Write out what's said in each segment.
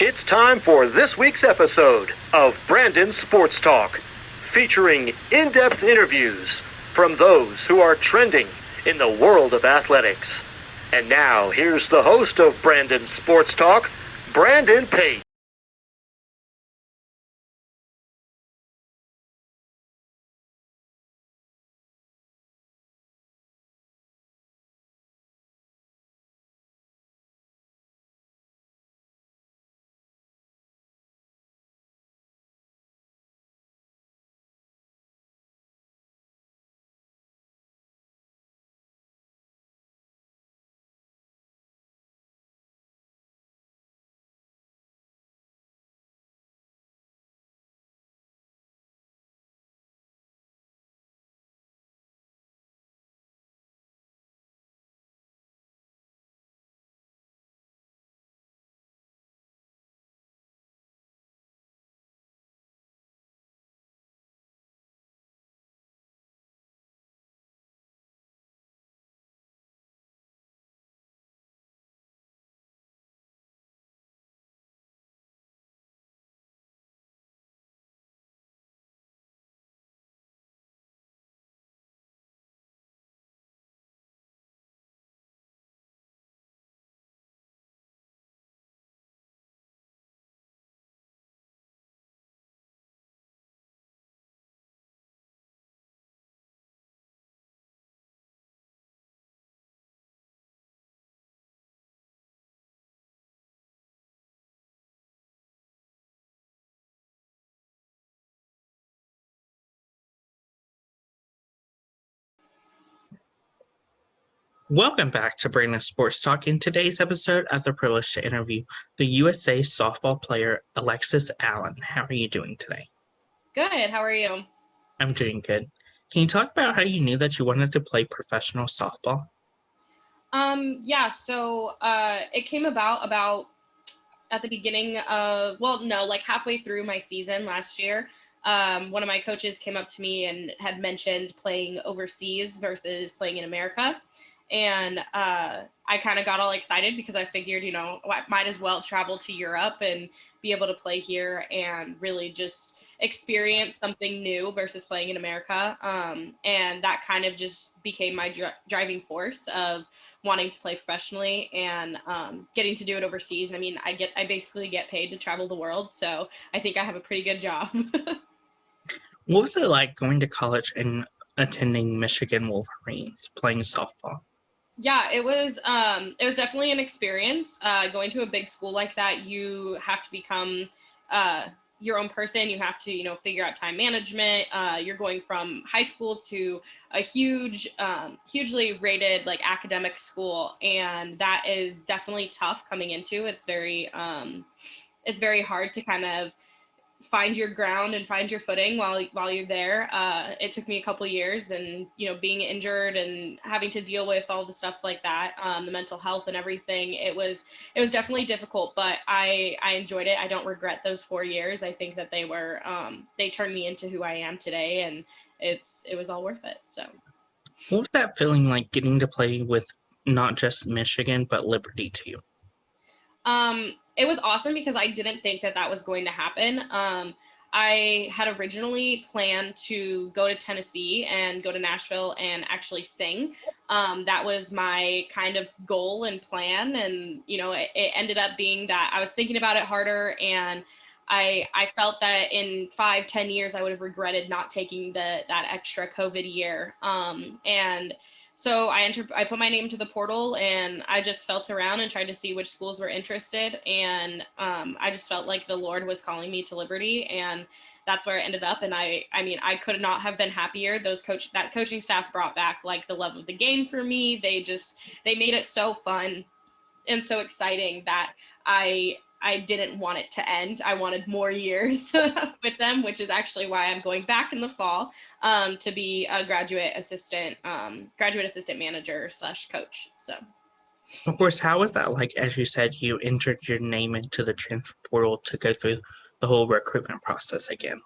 It's time for this week's episode of Brandon Sports Talk, featuring in-depth interviews from those who are trending in the world of athletics. And now, here's the host of Brandon Sports Talk, Brandon Pate. Welcome back to Brandon Sports Talk. In today's episode, I have the privilege to interview the USA softball player Alexis Allen. How are you doing today? Good. How are you? I'm doing good. Can you talk about how you knew that you wanted to play professional softball? So it came about at the beginning of, halfway through my season last year. One of my coaches came up to me and had mentioned playing overseas versus playing in America. And I kind of got all excited because I figured, I might as well travel to Europe and be able to play here and really just experience something new versus playing in America. And that kind of just became my driving force of wanting to play professionally and getting to do it overseas. I mean, I basically get paid to travel the world. So I think I have a pretty good job. What was it like going to college and attending Michigan Wolverines, playing softball? Yeah, it was definitely an experience. Going to a big school like that, you have to become your own person. You have to, figure out time management. You're going from high school to a hugely rated like academic school, and that is definitely tough coming into. It's very hard to kind of find your ground and find your footing while you're there. It took me a couple years, and being injured and having to deal with all the stuff like that, the mental health and everything. It was definitely difficult, but I enjoyed it. I don't regret those 4 years. I think that they turned me into who I am today, and it was all worth it. So, what was that feeling like, getting to play with not just Michigan but Liberty too? It was awesome because I didn't think that was going to happen. I had originally planned to go to Tennessee and go to Nashville and actually sing. That was my kind of goal and plan. And, it ended up being that I was thinking about it harder, and I felt that in 5-10 years, I would have regretted not taking that extra COVID year. And so I put my name to the portal, and I just felt around and tried to see which schools were interested. And I just felt like the Lord was calling me to Liberty, and that's where I ended up. And I mean, I could not have been happier. That coaching staff brought back like the love of the game for me. They made it so fun and so exciting that I didn't want it to end. I wanted more years with them, which is actually why I'm going back in the fall to be a graduate assistant manager / coach. So, Of course, how was that like? As you said, you entered your name into the transfer portal to go through the whole recruitment process again.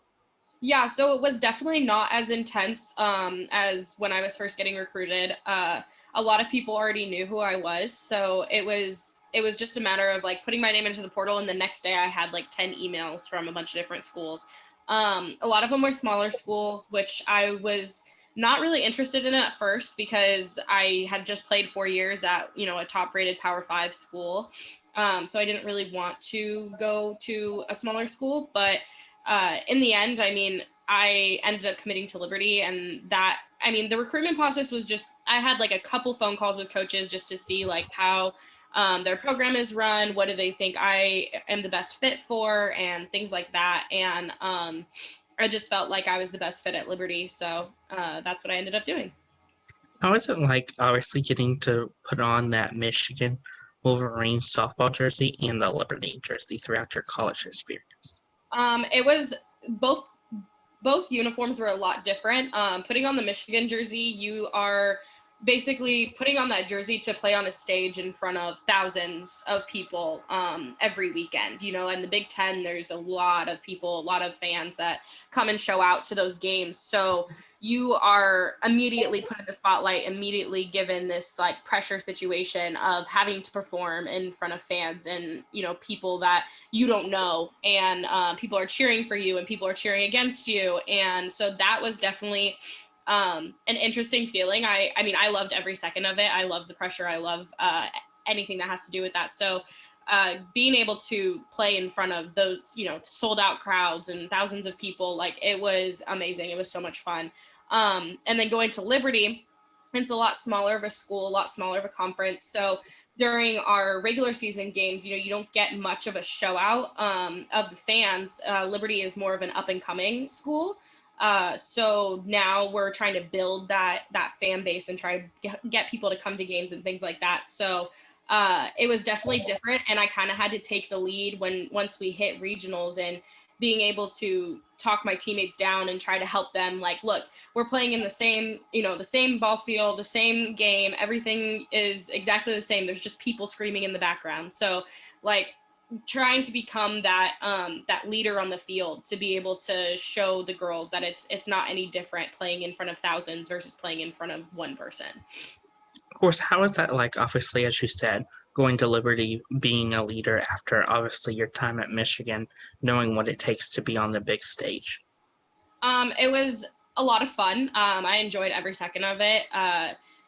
Yeah, so it was definitely not as intense as when I was first getting recruited. A lot of people already knew who I was, so it was just a matter of like putting my name into the portal, and the next day I had like 10 emails from a bunch of different schools. A lot of them were smaller schools, which I was not really interested in at first because I had just played 4 years at a top-rated Power 5 school, so I didn't really want to go to a smaller school, but in the end, I mean, I ended up committing to Liberty, and the recruitment process was just, I had like a couple phone calls with coaches just to see like how their program is run, what do they think I am the best fit for, and things like that. And I just felt like I was the best fit at Liberty. So that's what I ended up doing. How is it like, obviously, getting to put on that Michigan Wolverines softball jersey and the Liberty jersey throughout your college experience? It was both uniforms were a lot different. Putting on the Michigan jersey, you are basically putting on that jersey to play on a stage in front of thousands of people every weekend, and the Big Ten, there's a lot of people, a lot of fans that come and show out to those games. So you are immediately put in the spotlight, immediately given this like pressure situation of having to perform in front of fans and, people that you don't know, and people are cheering for you and people are cheering against you. And so that was definitely an interesting feeling. I mean, I loved every second of it. I love the pressure. I love anything that has to do with that. So being able to play in front of those, sold out crowds and thousands of people, like it was amazing. It was so much fun. And then going to Liberty, it's a lot smaller of a school, a lot smaller of a conference. So during our regular season games, you don't get much of a show out of the fans. Liberty is more of an up and coming school. So now we're trying to build that fan base and try to get people to come to games and things like that. So it was definitely different, and I kind of had to take the lead once we hit regionals, and being able to talk my teammates down and try to help them, like, look, we're playing in the same ball field, the same game, everything is exactly the same, there's just people screaming in the background. So like trying to become that leader on the field, to be able to show the girls that it's not any different playing in front of thousands versus playing in front of one person. Of course, how is that like, obviously, as you said, going to Liberty, being a leader after obviously your time at Michigan, knowing what it takes to be on the big stage? It was a lot of fun. I enjoyed every second of it.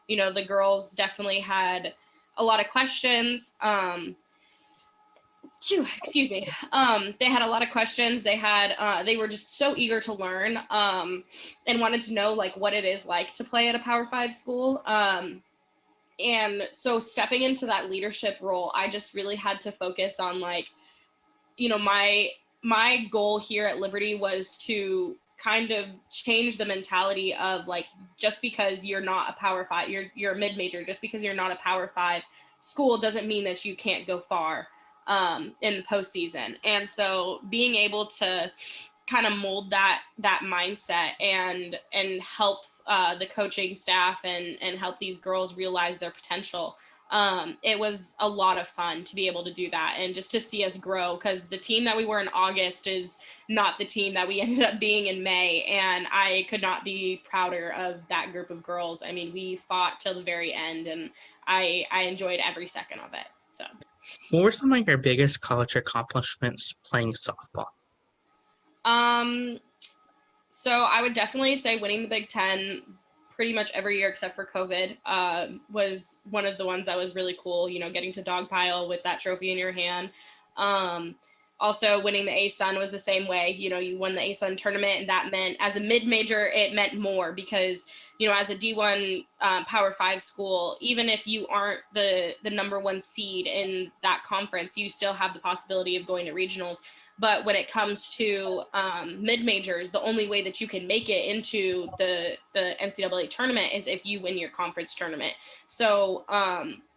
The girls definitely had a lot of questions. Excuse me. They had a lot of questions. They were just so eager to learn and wanted to know like what it is like to play at a Power 5 school. And so stepping into that leadership role, I just really had to focus on like, my goal here at Liberty was to kind of change the mentality of like, just because you're not a Power 5, you're a mid-major, just because you're not a Power 5 school doesn't mean that you can't go far in the postseason. And so being able to kind of mold that mindset and help the coaching staff and help these girls realize their potential. It was a lot of fun to be able to do that and just to see us grow, because the team that we were in August is not the team that we ended up being in May. And I could not be prouder of that group of girls. I mean, we fought till the very end, and I enjoyed every second of it. So What were some of your biggest college accomplishments playing softball? So I would definitely say winning the Big Ten pretty much every year except for COVID was one of the ones that was really cool, getting to dogpile with that trophy in your hand. Also winning the ASUN was the same way. You won the ASUN tournament, and that meant, as a mid-major, it meant more because, as a D1 Power 5 school, even if you aren't the number one seed in that conference, you still have the possibility of going to regionals. But when it comes to mid-majors, the only way that you can make it into the NCAA tournament is if you win your conference tournament. So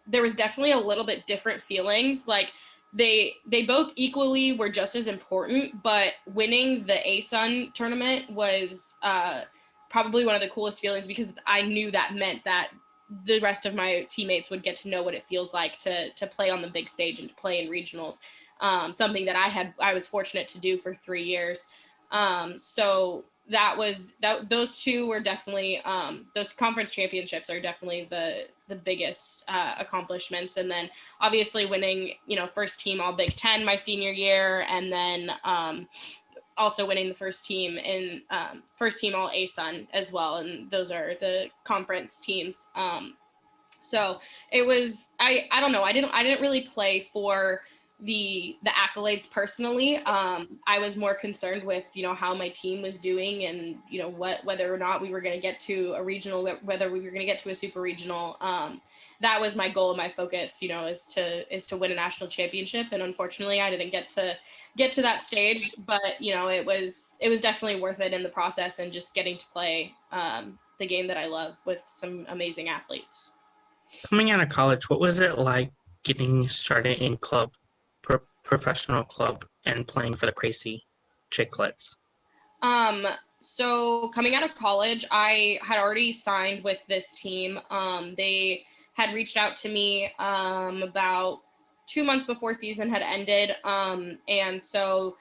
there was definitely a little bit different feelings. Like they both equally were just as important, but winning the ASUN tournament was probably one of the coolest feelings, because I knew that meant that the rest of my teammates would get to know what it feels like to play on the big stage and to play in regionals. Something that I was fortunate to do for 3 years. So those two were definitely those conference championships are definitely the biggest accomplishments. And then obviously winning, first team all Big Ten my senior year, and then also winning the first team all ASUN as well. And those are the conference teams. So it was, I don't know. I didn't really play for the accolades personally. I was more concerned with, how my team was doing, and, whether or not we were going to get to a regional, whether we were going to get to a super regional. That was my goal and my focus, is to win a national championship. And unfortunately I didn't get to that stage, but it was definitely worth it in the process, and just getting to play the game that I love with some amazing athletes. Coming out of college, what was it like getting started in professional club and playing for the Crazy Chicklets? So coming out of college, I had already signed with this team. They had reached out to me about 2 months before season had ended. And so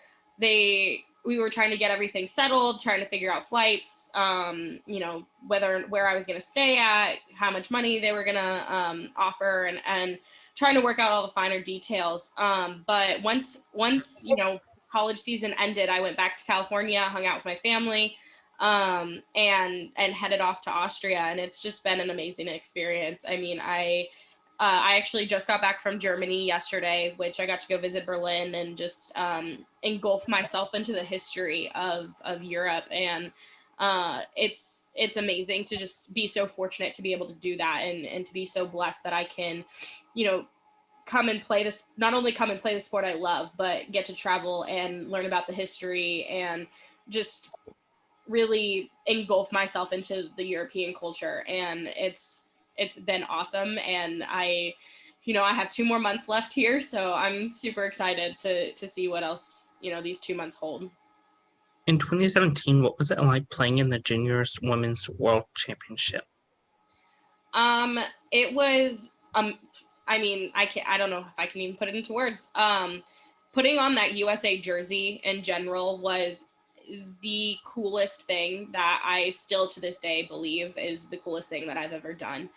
we were trying to get everything settled, trying to figure out flights, where I was going to stay at, how much money they were going to offer, and trying to work out all the finer details. But once college season ended, I went back to California, hung out with my family, and headed off to Austria. And it's just been an amazing experience. I mean, I actually just got back from Germany yesterday, which I got to go visit Berlin and just engulf myself into the history of Europe. And it's amazing to just be so fortunate to be able to do that, and to be so blessed that I can, come and play this, not only come and play the sport I love, but get to travel and learn about the history and just really engulf myself into the European culture. And it's been awesome. And I have 2 more months left here, so I'm super excited to see what else, these 2 months hold. In 2017, what was it like playing in the Juniors Women's World Championship? It was, I don't know if I can even put it into words. Putting on that USA jersey in general was the coolest thing that I still to this day believe is the coolest thing that I've ever done.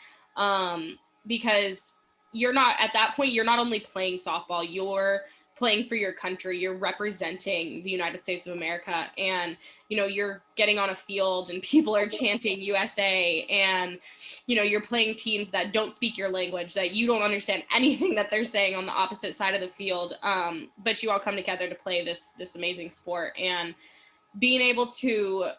Because you're not, at that point, you're not only playing softball, you're playing for your country, you're representing the United States of America, and you're getting on a field and people are chanting USA, and you're playing teams that don't speak your language, that you don't understand anything that they're saying on the opposite side of the field, but you all come together to play this amazing sport. And being able to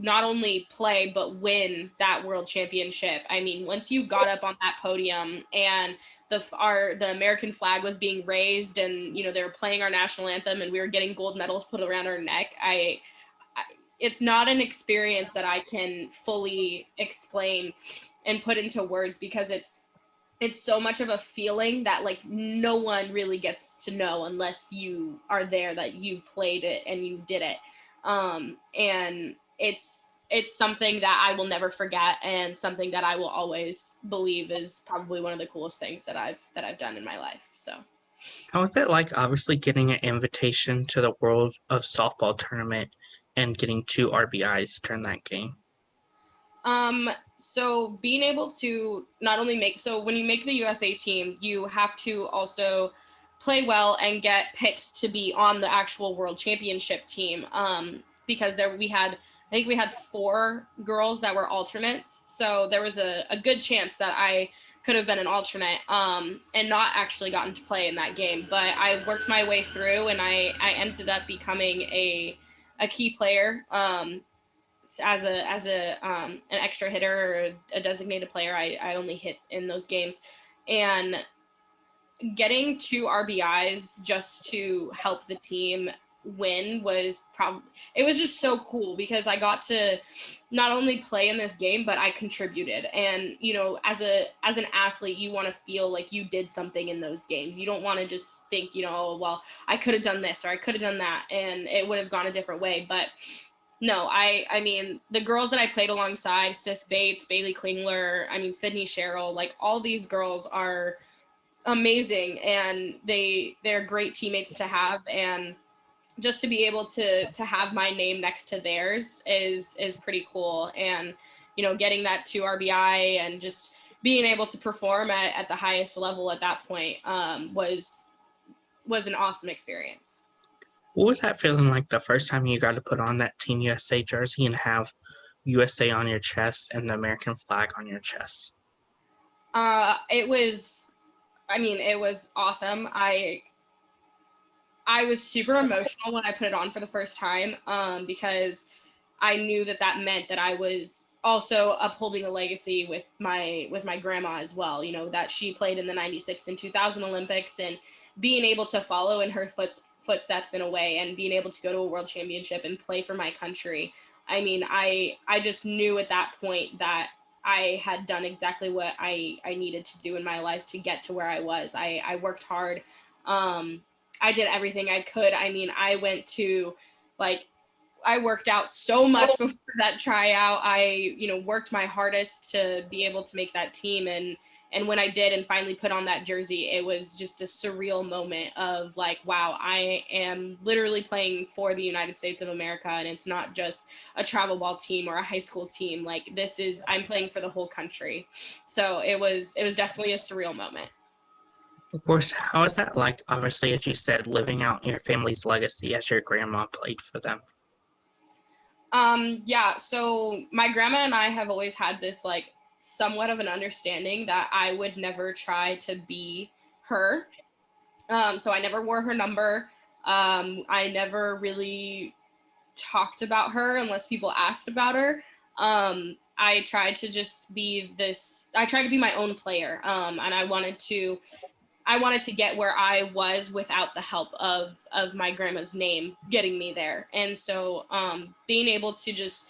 not only play but win that world championship. I mean, once you got up on that podium and the American flag was being raised, and they were playing our national anthem, and we were getting gold medals put around our neck, it's not an experience that I can fully explain and put into words, because it's so much of a feeling that no one really gets to know unless you are there, that you played it and you did it. And it's something that I will never forget, and something that I will always believe is probably one of the coolest things that I've done in my life. So how was it like, obviously, getting an invitation to the World of Softball tournament and getting 2 RBIs during that game? So being able to not only when you make the USA team, you have to also play well and get picked to be on the actual world championship team. Because I think we had 4 girls that were alternates. So there was a good chance that I could have been an alternate, and not actually gotten to play in that game. But I worked my way through, and I ended up becoming a key player, as an extra hitter or a designated player. I only hit in those games, and getting 2 RBIs just to help the team win was it was just so cool, because I got to not only play in this game, but I contributed. And as an athlete, you want to feel like you did something in those games. You don't want to just think, oh, well, I could have done this or I could have done that, and it would have gone a different way. But no, I mean, the girls that I played alongside, Sis Bates, Bailey Klingler, Sydney Sherrill, all these girls are amazing, and they're great teammates to have. And just to be able to have my name next to theirs is pretty cool. And, getting that to RBI and just being able to perform at the highest level at that point was an awesome experience. What was that feeling like the first time you got to put on that Team USA jersey and have USA on your chest and the American flag on your chest? It was awesome. I was super emotional when I put it on for the first time because I knew that meant that I was also upholding a legacy with my grandma as well. That she played in the 96 and 2000 Olympics, and being able to follow in her footsteps in a way, and being able to go to a world championship and play for my country. I mean, I just knew at that point that I had done exactly what I needed to do in my life to get to where I was. I worked hard. I did everything I could. I mean, I worked out so much before that tryout. I, worked my hardest to be able to make that team. And when I did and finally put on that jersey, it was just a surreal moment of like, wow, I am literally playing for the United States of America. And it's not just a travel ball team or a high school team. Like I'm playing for the whole country. So it was definitely a surreal moment. Of course, how is that like, obviously, as you said, living out your family's legacy as your grandma played for them? Yeah, so my grandma and I have always had this like somewhat of an understanding that I would never try to be her. So I never wore her number. I never really talked about her unless people asked about her. I tried to just be my own player. And I wanted to get where I was without the help of my grandma's name getting me there. And so being able to just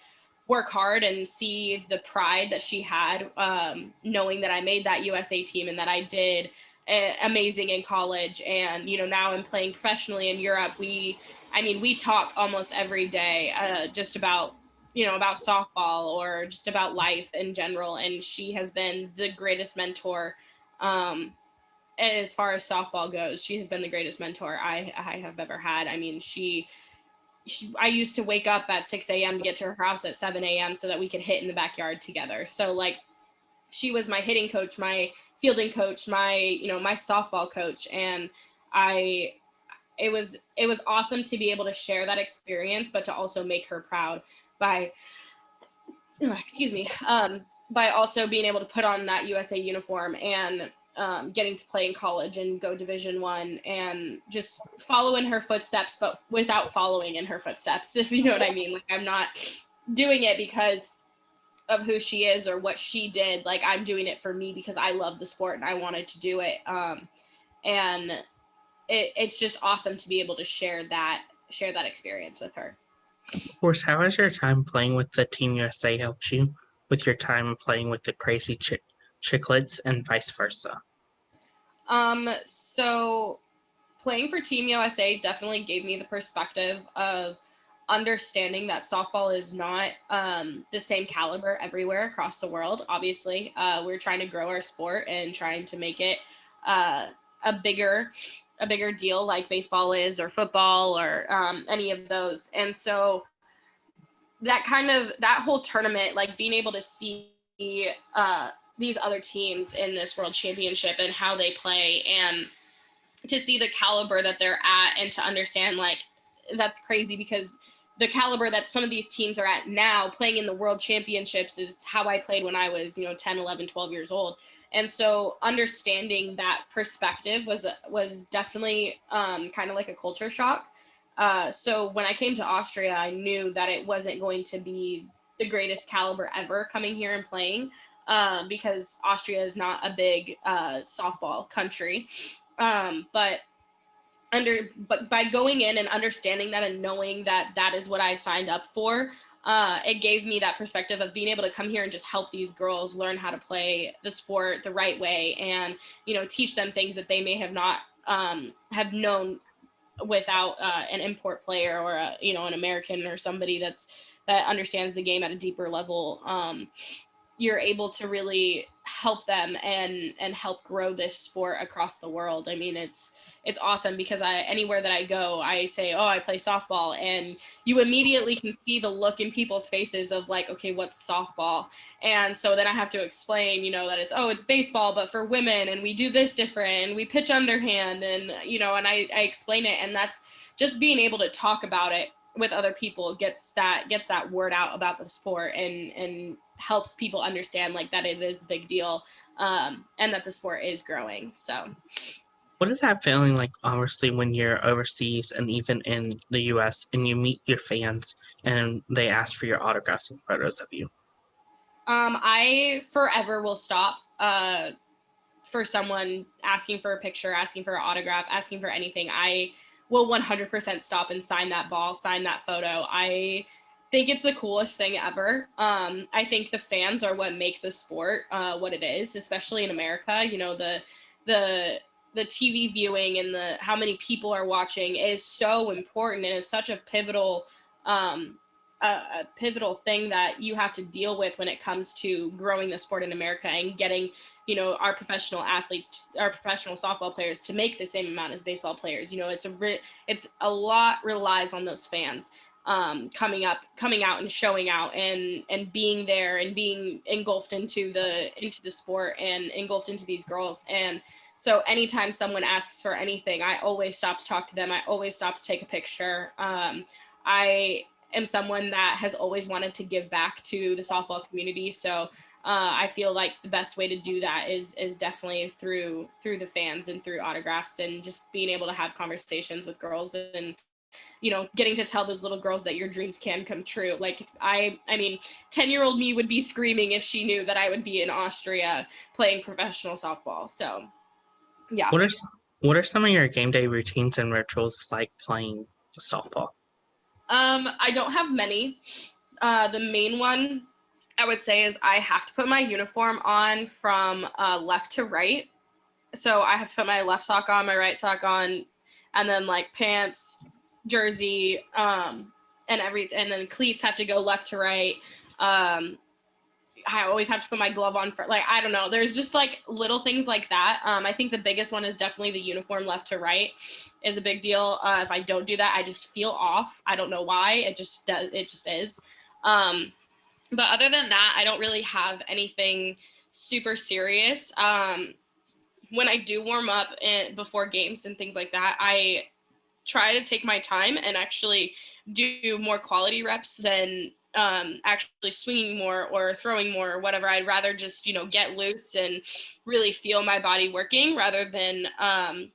work hard and see the pride that she had, knowing that I made that USA team and that I did amazing in college. And, now I'm playing professionally in Europe. We talk almost every day just about, about softball or just about life in general. And she has been the greatest mentor. As far as softball goes, she has been the greatest mentor I have ever had. I mean, I used to wake up at 6 a.m. to get to her house at 7 a.m. so that we could hit in the backyard together. So like, she was my hitting coach, my fielding coach, my softball coach. And it was awesome to be able to share that experience, but to also make her proud by, by also being able to put on that USA uniform and getting to play in college and go Division I and just follow in her footsteps, but without following in her footsteps, if you know what I mean. Like, I'm not doing it because of who she is or what she did. Like, I'm doing it for me because I love the sport and I wanted to do it. And it's just awesome to be able to share that experience with her. Of course, how has your time playing with the Team USA helped you with your time playing with the Crazy Chicklets and vice versa? So playing for Team USA definitely gave me the perspective of understanding that softball is not the same caliber everywhere across the world. Obviously, we're trying to grow our sport and trying to make it a bigger deal like baseball is, or football, or any of those. And so that whole tournament, like being able to see these other teams in this world championship and how they play, and to see the caliber that they're at, and to understand, like, that's crazy because the caliber that some of these teams are at now playing in the world championships is how I played when I was 10, 11, 12 years old. And so understanding that perspective was definitely kind of like a culture shock. So when I came to Austria, I knew that it wasn't going to be the greatest caliber ever coming here and playing, because Austria is not a big softball country. But by going in and understanding that and knowing that is what I signed up for, it gave me that perspective of being able to come here and just help these girls learn how to play the sport the right way, and teach them things that they may have not have known without an import player or an American or somebody that understands the game at a deeper level. you're able to really help them and help grow this sport across the world. I mean, it's awesome because anywhere that I go, I say, oh, I play softball, and you immediately can see the look in people's faces of like, okay, what's softball? And so then I have to explain, you know, that it's baseball, but for women, and we do this different, and we pitch underhand, and, you know, and I explain it, and that's just being able to talk about it with other people gets that word out about the sport, and helps people understand like that it is a big deal, and that the sport is growing. So What is that feeling like, obviously, when you're overseas and even in the US and you meet your fans and they ask for your autographs and photos of you? I forever will stop for someone asking for a picture, asking for an autograph, asking for anything. I will 100% stop and sign that ball, sign that photo. I think it's the coolest thing ever. I think the fans are what make the sport what it is, especially in America. You know, the TV viewing and the how many people are watching is so important, and it's such a pivotal pivotal thing that you have to deal with when it comes to growing the sport in America and getting, you know, our professional athletes, our professional softball players to make the same amount as baseball players. You know, it's a lot relies on those fans coming out and showing out and being there and being engulfed into the sport and engulfed into these girls. And so anytime someone asks for anything, I always stop to talk to them. I always stop to take a picture. I am someone that has always wanted to give back to the softball community. So I feel like the best way to do that is definitely through the fans and through autographs and just being able to have conversations with girls and, you know, getting to tell those little girls that your dreams can come true. Like I mean, 10-year-old me would be screaming if she knew that I would be in Austria playing professional softball. So yeah. What are some of your game day routines and rituals like playing softball? I don't have many. The main one I would say is I have to put my uniform on from left to right. So I have to put my left sock on, my right sock on, and then like pants, jersey, and then cleats have to go left to right. I always have to put my glove on for, like, I don't know. There's just like little things like that. I think the biggest one is definitely the uniform left to right is a big deal. If I don't do that, I just feel off. I don't know why. It just does. It just is. But other than that, I don't really have anything super serious. When I do warm up before games and things like that, I try to take my time and actually do more quality reps than actually swinging more or throwing more or whatever. I'd rather just, you know, get loose and really feel my body working rather than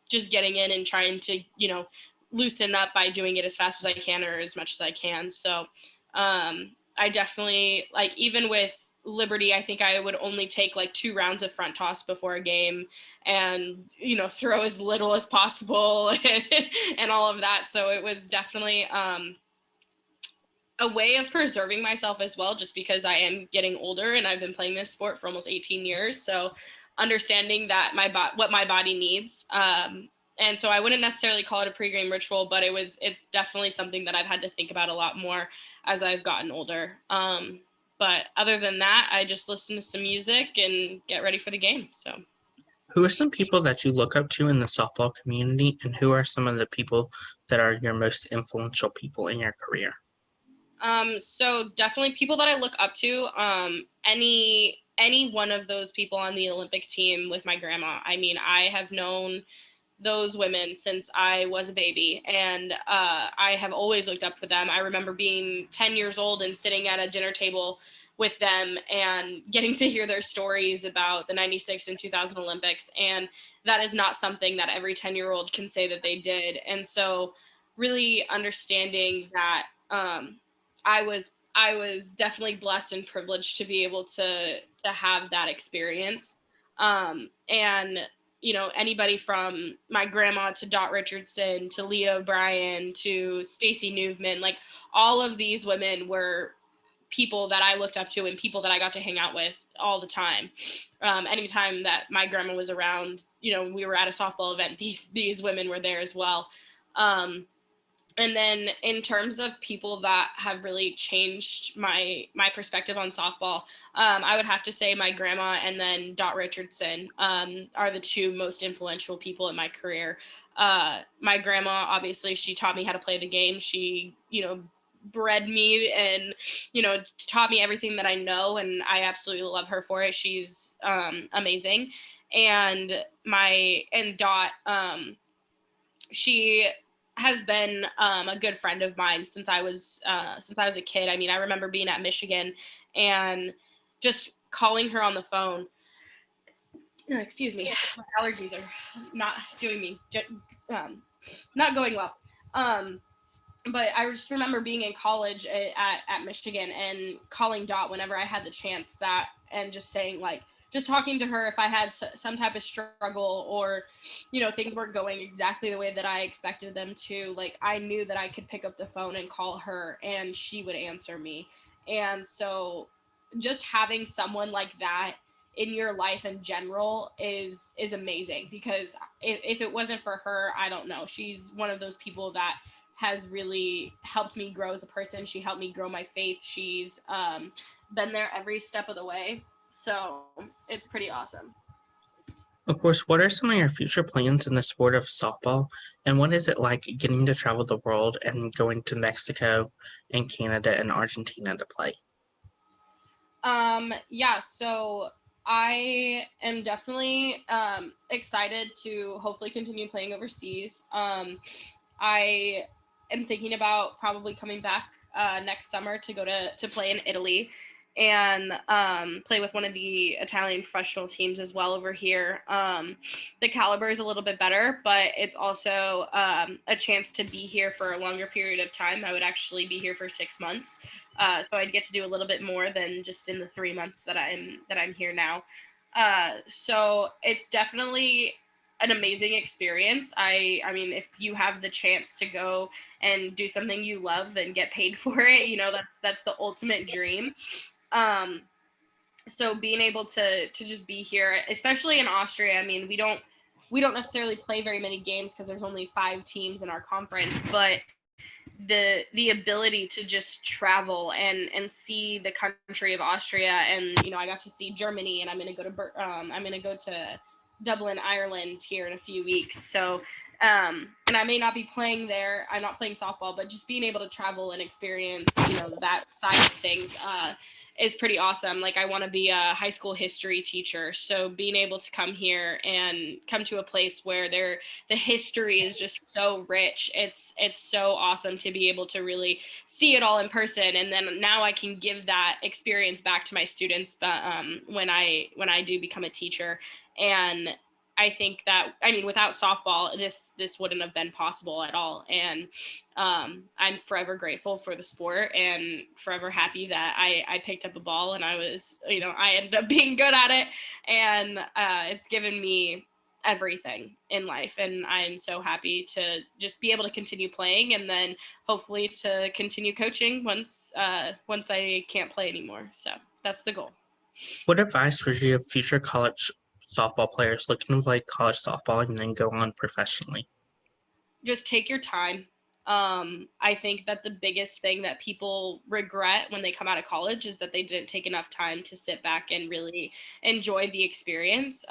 just getting in and trying to, you know, loosen up by doing it as fast as I can or as much as I can. So I definitely, like, even with Liberty, I think I would only take like 2 rounds of front toss before a game and, you know, throw as little as possible and all of that. So it was definitely a way of preserving myself as well, just because I am getting older and I've been playing this sport for almost 18 years. So understanding that what my body needs. And so I wouldn't necessarily call it a pregame ritual, but it's definitely something that I've had to think about a lot more as I've gotten older. But other than that, I just listen to some music and get ready for the game. So Who are some people that you look up to in the softball community, and who are some of the people that are your most influential people in your career? So definitely people that I look up to, any one of those people on the Olympic team with my grandma. I mean, I have known those women since I was a baby, and I have always looked up to them. I remember being 10 years old and sitting at a dinner table with them and getting to hear their stories about the 96 and 2000 Olympics. And that is not something that every 10-year-old can say that they did. And so really understanding that I was definitely blessed and privileged to be able to have that experience. And you know, anybody from my grandma to Dot Richardson to Leah O'Brien to Stacy Newman, like all of these women were people that I looked up to and people that I got to hang out with all the time. Anytime that my grandma was around, you know, we were at a softball event, these women were there as well. And then in terms of people that have really changed my perspective on softball, I would have to say my grandma and then Dot Richardson are the two most influential people in my career. My grandma, obviously, she taught me how to play the game. She, bred me and, taught me everything that I know, and I absolutely love her for it. She's amazing. And Dot, she has been a good friend of mine since I was a kid. I mean, I remember being at Michigan and just calling her on the phone. Excuse me, my allergies are not doing me, not going well. But I just remember being in college at Michigan and calling Dot whenever I had the chance, and just saying, like, just talking to her if I had some type of struggle, or, things weren't going exactly the way that I expected them to. Like, I knew that I could pick up the phone and call her and she would answer me. And so just having someone like that in your life in general is amazing, because if it wasn't for her, I don't know. She's one of those people that has really helped me grow as a person. She helped me grow my faith. She's been there every step of the way. So it's pretty awesome. Of course, what are some of your future plans in the sport of softball, and what is it like getting to travel the world and going to Mexico and Canada and Argentina to play? Yeah, so I am definitely excited to hopefully continue playing overseas. I am thinking about probably coming back next summer to go to play in Italy and play with one of the Italian professional teams as well over here. The caliber is a little bit better, but it's also a chance to be here for a longer period of time. I would actually be here for 6 months. So I'd get to do a little bit more than just in the 3 months that I'm here now. So it's definitely an amazing experience. I mean, if you have the chance to go and do something you love and get paid for it, that's the ultimate dream. Um, so being able to just be here, especially in Austria, I mean, we don't necessarily play very many games because there's only 5 teams in our conference, but the ability to just travel and see the country of Austria, and I got to see Germany, and I'm gonna go to Dublin, Ireland here in a few weeks. So and I may not be playing there. I'm not playing softball, but just being able to travel and experience that side of things is pretty awesome. Like, I want to be a high school history teacher, so being able to come here and come to a place where the history is just so rich, it's so awesome to be able to really see it all in person. And then now I can give that experience back to my students, when I do become a teacher. And I think that, I mean, without softball, this wouldn't have been possible at all. And I'm forever grateful for the sport and forever happy that I picked up a ball and I ended up being good at it. And it's given me everything in life. And I'm so happy to just be able to continue playing, and then hopefully to continue coaching once I can't play anymore. So that's the goal. What advice would you give future college softball players looking to play college softball and then go on professionally? Just take your time. I think that the biggest thing that people regret when they come out of college is that they didn't take enough time to sit back and really enjoy the experience.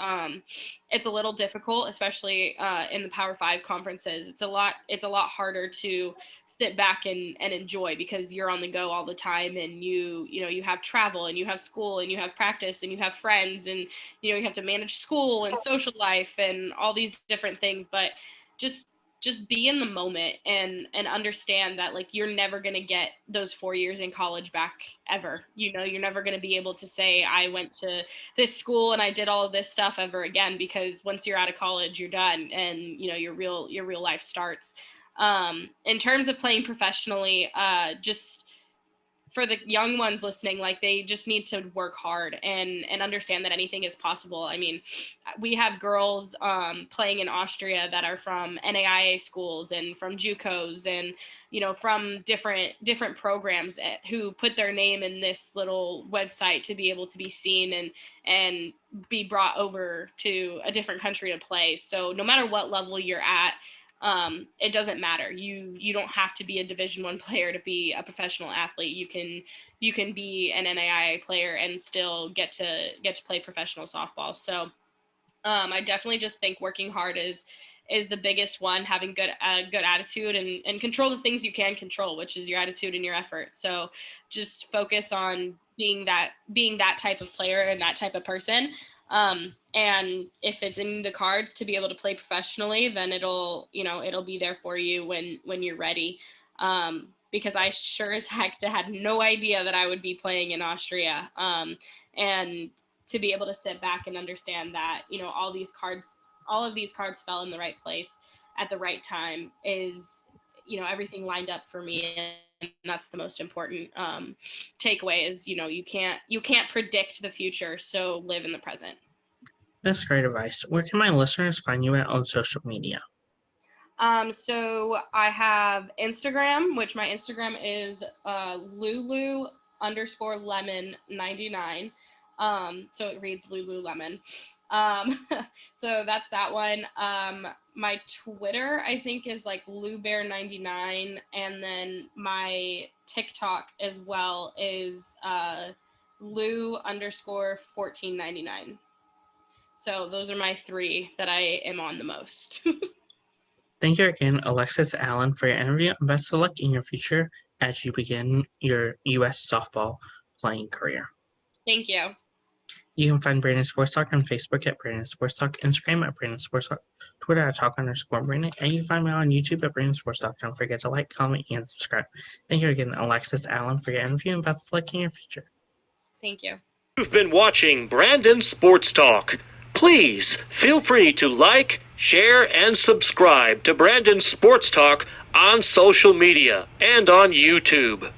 It's a little difficult, especially in the Power Five conferences. It's a lot harder to sit back and enjoy, because you're on the go all the time, and you have travel, and you have school, and you have practice, and you have friends, and you have to manage school and social life and all these different things. But just be in the moment and understand that, like, you're never going to get those 4 years in college back ever. You're never going to be able to say, I went to this school and I did all of this stuff ever again, because once you're out of college, you're done, and your real life starts. In terms of playing professionally, just for the young ones listening, like, they just need to work hard and understand that anything is possible. I mean, we have girls playing in Austria that are from NAIA schools and from JUCOs and from different programs who put their name in this little website to be able to be seen and be brought over to a different country to play. So no matter what level you're at, it doesn't matter. You don't have to be a Division I player to be a professional athlete. You can be an NAIA player and still get to play professional softball. So I definitely just think working hard is the biggest one. Having good attitude and control the things you can control, which is your attitude and your effort. So just focus on being that type of player and that type of person. And if it's in the cards to be able to play professionally, then it'll be there for you when you're ready. Because I sure as heck had no idea that I would be playing in Austria. And to be able to sit back and understand that, all of these cards fell in the right place at the right time is, everything lined up for me. And that's the most important takeaway is, you can't predict the future. So live in the present. That's great advice. Where can my listeners find you at on social media? So I have Instagram, which my Instagram is Lulu_lemon99. So it reads Lululemon. So that's that one. My Twitter, I think, is like LuBear99, and then my TikTok as well is Lu_1499. So those are my three that I am on the most. Thank you again, Alexis Allen, for your interview, and best of luck in your future as you begin your U.S. softball playing career. Thank you. You can find Brandon Sports Talk on Facebook at Brandon Sports Talk, Instagram at Brandon Sports Talk, Twitter at Talk_Brandon, and you can find me on YouTube at Brandon Sports Talk. Don't forget to like, comment, and subscribe. Thank you again, Alexis Allen, for your interview, and best of luck in your future. Thank you. You've been watching Brandon Sports Talk. Please feel free to like, share, and subscribe to Brandon Sports Talk on social media and on YouTube.